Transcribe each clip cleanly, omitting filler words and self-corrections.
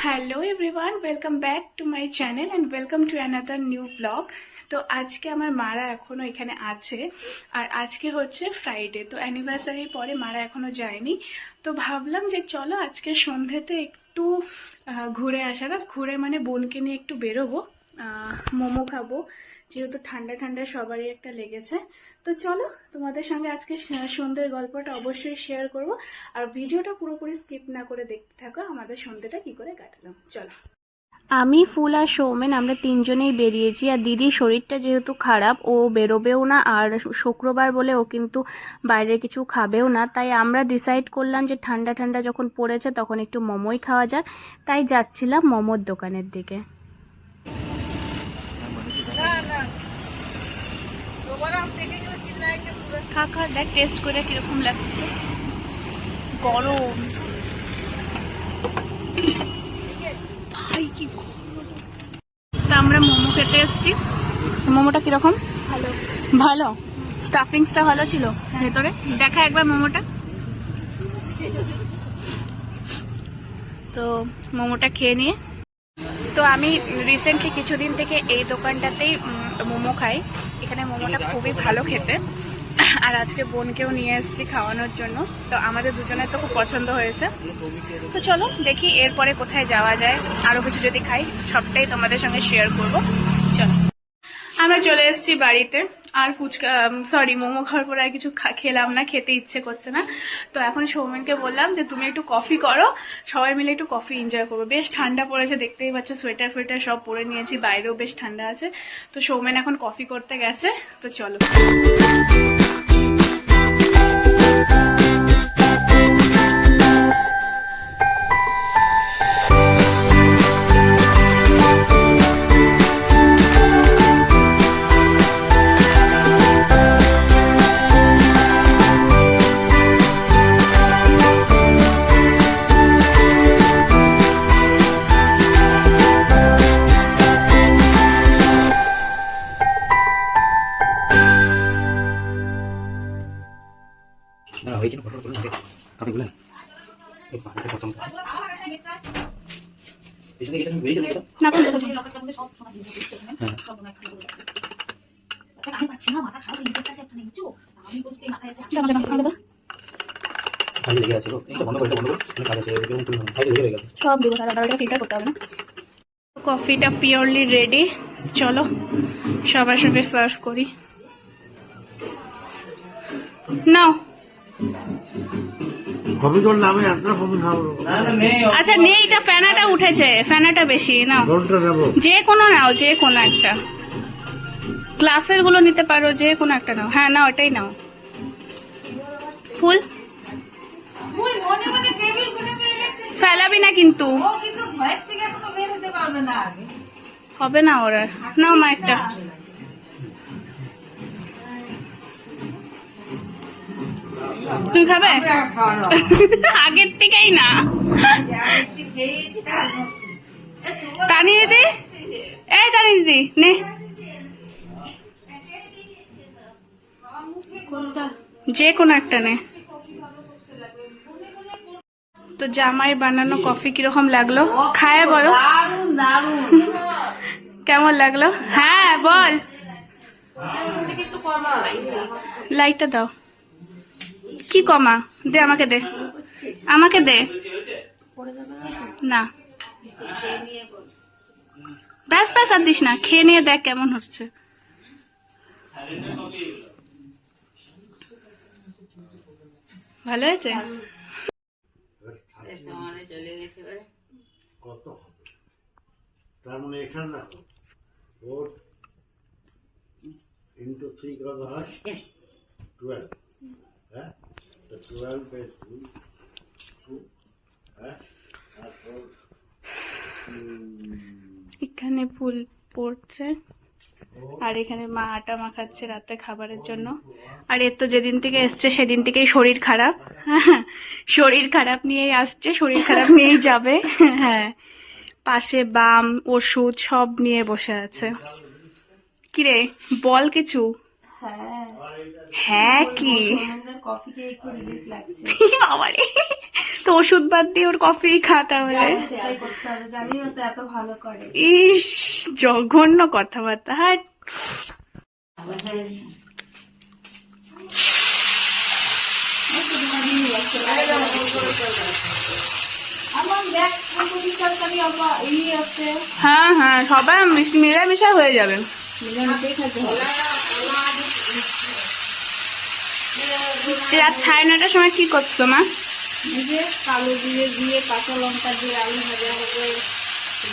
Hello everyone, welcome back to my channel and welcome to another new blog. তো আজকে আমার মারা এখনো এখানে আছে, আর আজকে হচ্ছে ফ্রাইডে। তো অ্যানিভার্সারির পরে মারা এখনো যায়নি, তো ভাবলাম যে চলো আজকে সন্ধ্যেতে একটু ঘুরে আসা যাক। ঘুরে মানে বোনকে নিয়ে একটু বেরোবো, মোমো খাবো, যেহেতু ঠান্ডা ঠান্ডা সবারই একটা লেগেছে। তো চলো তোমাদের সঙ্গে আজকে সন্ধ্যের গল্পটা অবশ্যই শেয়ার করব, আর ভিডিওটা পুরোপুরি স্কিপ না করে দেখতে থাকো আমাদের সন্ধ্যেটা কি করে কাটালাম। চলো। আমি, ফুল আর সৌমেন আমরা তিনজনেই বেরিয়েছি। আর দিদির শরীরটা যেহেতু খারাপ, ও বেরোবেও না, আর শুক্রবার বলে ও কিন্তু বাইরে কিছু খাবেও না। তাই আমরা ডিসাইড করলাম যে ঠান্ডা ঠান্ডা যখন পড়েছে তখন একটু মোমোই খাওয়া যাক। তাই যাচ্ছিলাম মোমোর দোকানের দিকে। খা খা, দেখ টেস্ট করে কিরকম লাগছে। গরম ভাই, কি গরম। তা আমরা মোমো খেতে এসেছি। মোমোটা কিরকম? ভালো ভালো। স্টাফিংসটা ভালো ছিল ভেতরে। দেখা একবার মোমোটা। তো মোমোটা খেয়ে নিয়ে, তো আমি রিসেন্টলি কিছুদিন থেকে এই দোকানটাতেই মোমো খাই। এখানে মোমোটা খুবই ভালো খেতে, আর আজকে বোনকেও নিয়ে এসেছি খাওয়ানোর জন্য। তো আমাদের দুজনের তো খুব পছন্দ হয়েছে। তো চলো দেখি এরপরে কোথায় যাওয়া যায়, আরও কিছু যদি খাই সবটাই তোমাদের সঙ্গে শেয়ার করব। চলো, আমরা চলে এসেছি বাড়িতে। আর ফুচকা মোমো খাওয়ার পরে আর কিছু খেলাম না, খেতে ইচ্ছে করছে না। তো এখন সৌমেনকে বললাম যে তুমি একটু কফি করো, সবাই মিলে একটু কফি এনজয় করবো। বেশ ঠান্ডা পড়েছে, দেখতেই পাচ্ছ, সোয়েটার ফোয়েটার সব পরে নিয়েছি, বাইরেও বেশ ঠান্ডা আছে। তো সৌমেন এখন কফি করতে গেছে। তো চলো। কফিটা পিওরলি রেডি, চলো সবার সঙ্গে সার্ভ করি। নাও। আচ্ছা নেই, এটা ফ্যানাটা উঠেছে, ফ্যানাটা বেশি নাও। যে কোনো নাও, যে কোনো একটা। গ্লাসের গুলো নিতে পারো, যে কোনো একটা নাও। হ্যাঁ নাও, এটাই নাও। ফুল ফেলাবি না কিন্তু, হবে না ওরা। নাও মা একটা। তুমি খাবে? আগের থেকেই না। তানি দিদি, এই তানি দিদি নে। যে কোনো একটা নে। তো জামাই বানানো কফি কিরকম লাগলো খায় বলো। কেমন লাগলো? হ্যাঁ বল। লাইটটা দাও। কি কমা? দে আমাকে, দে আমাকে, দে না। ব্যাস ব্যাস আর দিস না, খেয়ে নিয়ে দেখ কেমন হচ্ছে। ভালো হয়েছে? তার মানে এখানে রাখো, 4 into 3 কত হয়? 12। হ্যাঁ, তো 12 বাই 2, হ্যাঁ। এখানে ফুল পড়ছে, আর এখানে মা আটা মাখাচ্ছে রাতে খাবারের জন্য। আর এর তো যেদিন থেকে এসছে সেদিন থেকেই শরীর খারাপ। শরীর খারাপ নিয়েই আসছে, শরীর খারাপ নিয়েই যাবে। হ্যাঁ, পাশে বাম, ওষুধ সব নিয়ে বসে আছে। কিরে বল কিছু। হ্যাঁ হ্যাঁ কি সৌমেন্দ্রের কফি খেয়ে একটু রিলিফ লাগছে। বাবারে, তো ওষুধ বাদ দিয়ে ওর কফি খাতা হলে। সেটাই করতে হবে, জানি না তো এত ভালো করে। ইস, জঘন্য কথাবার্তা। হাট। আমার দেখ পরিষ্কার করি এই আছে হ্যাঁ হ্যাঁ, সবাই মিলামিশা হয়ে যাবে। মিলামিশাই খেতে হবে। রাত 9:30টার সময় কি করছো মা? এই যে কালো দিয়ে দিয়ে কাঁচা লঙ্কা দিয়ে আলু ভাজা হবে,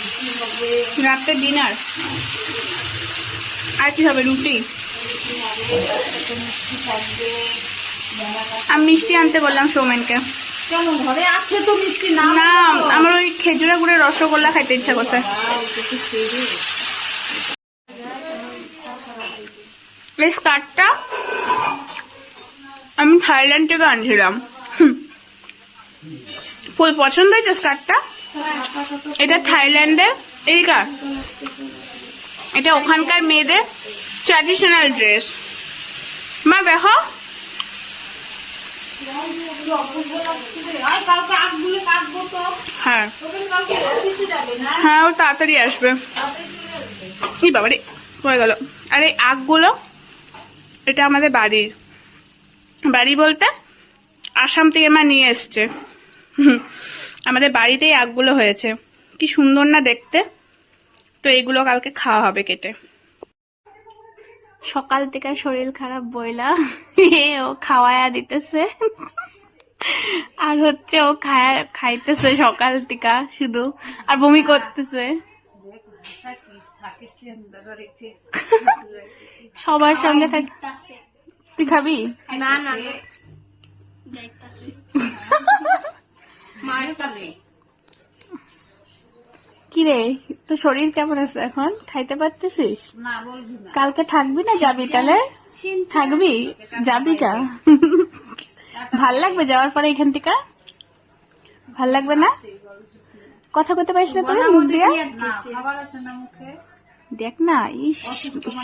রুটি হবে, রাতে ডিনার আর কি হবে? রুটি। রুটি হবে, তারপরে মিষ্টি থাকবে। আমি মিষ্টি আনতে বললাম সৌমেনকে। কেন ঘরে আছে তো মিষ্টি? না না, আমার ওই খেজুরা গুড়ের রসগোল্লা খাইতে ইচ্ছা করছে। এই স্কার্টটা আমি থাইল্যান্ড থেকে আনছিলাম। ফুল পছন্দ হয়েছে স্কার্টটা। এটা থাইল্যান্ডের এইটা, এটা ওখানকার মেয়েদের ট্র্যাডিশনাল ড্রেস। মা দেখো, কালকে আগগুলো কাটবো তো, হ্যাঁ কালকে অফিসে যাবে না? হ্যাঁ, ও তাড়াতাড়ি আসবে। ই বাবারে, হয়ে গেল। আর এই আখগুলো, এটা আমাদের বাড়ি বলতে আসাম থেকে মা নিয়ে এসছে। আমাদের বাড়িতেই আখগুলো হয়েছে। কি সুন্দর না দেখতে। তো এগুলো কালকে খাওয়া হবে কেটে। সকাল থেকে শরীর খারাপ বইলা ও খাওয়ায়া দিতেছে, আর হচ্ছে ও খাইতেছে সকাল থেকে শুধু, আর বমি করতেছে। সবার সঙ্গে থাক। তুই খাবি? না না মার কাছে কি রে, তো শরীর কেমন আছে এখন? খাইতে পারতেছিস? না বলবি না। কালকে থাকবি না যাবি? তাহলে থাকবি, যাবি কা? ভাল লাগবে যাওয়ার পরে এখান থেকে? ভাল লাগবে না? কথা কইতে পারিস না তোর মুখ দিয়ে? না খাবার আছে না মুখে। দেখ না, ইস,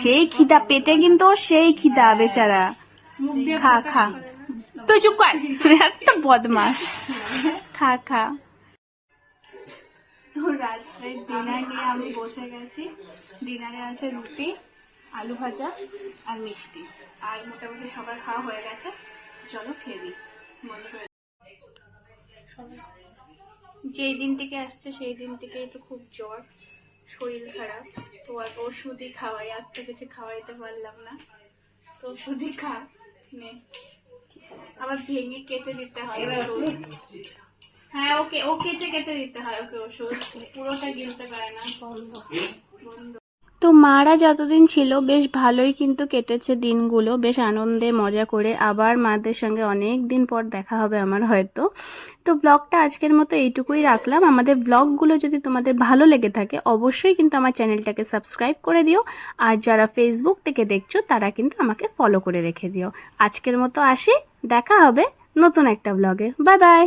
সেই খিদা পেটে, কিন্তু ওর সেই খিদা বেচারা। মুখ দিয়ে খা খা, তুই চুপ কর, একটা বদমাস। খা খা। তো রাত্রে ডিনার নিয়ে আমি বসে গেছি। ডিনারে আছে রুটি, আলু ভাজা আর মিষ্টি। আর মোটামুটি সবার খাওয়া হয়ে গেছে। চলো খেয়ে দিই। বন্ধ করে যেই দিন থেকে আসছে সেই দিন থেকেই তো খুব জ্বর, শরীর খারাপ। তো আর ওষুধই খাওয়াই, আর তো কিছু খাওয়াইতে পারলাম না। তো ওষুধই খা নে। আবার ভেঙে কেটে দিতে হয় ওষুধ। হ্যাঁ, ওকে ও কেটে কেটে দিতে হয় ওকে ওষুধ, পুরোটা গিলতে পারে না। বন্ধ। তো মারা যতদিন ছিল বেশ ভালোই কিন্তু কেটেছে দিনগুলো, বেশ আনন্দে মজা করে। আবার মাদের সঙ্গে অনেক দিন পর দেখা হবে আমার হয়তো। তো ব্লগটা আজকের মতো এইটুকুই রাখলাম। আমাদের ব্লগগুলো যদি তোমাদের ভালো লেগে থাকে অবশ্যই কিন্তু আমার চ্যানেলটাকে সাবস্ক্রাইব করে দিও। আর যারা ফেসবুক থেকে দেখছো তারা কিন্তু আমাকে ফলো করে রেখে দিও। আজকের মতো আসি, দেখা হবে নতুন একটা ব্লগে। Bye bye.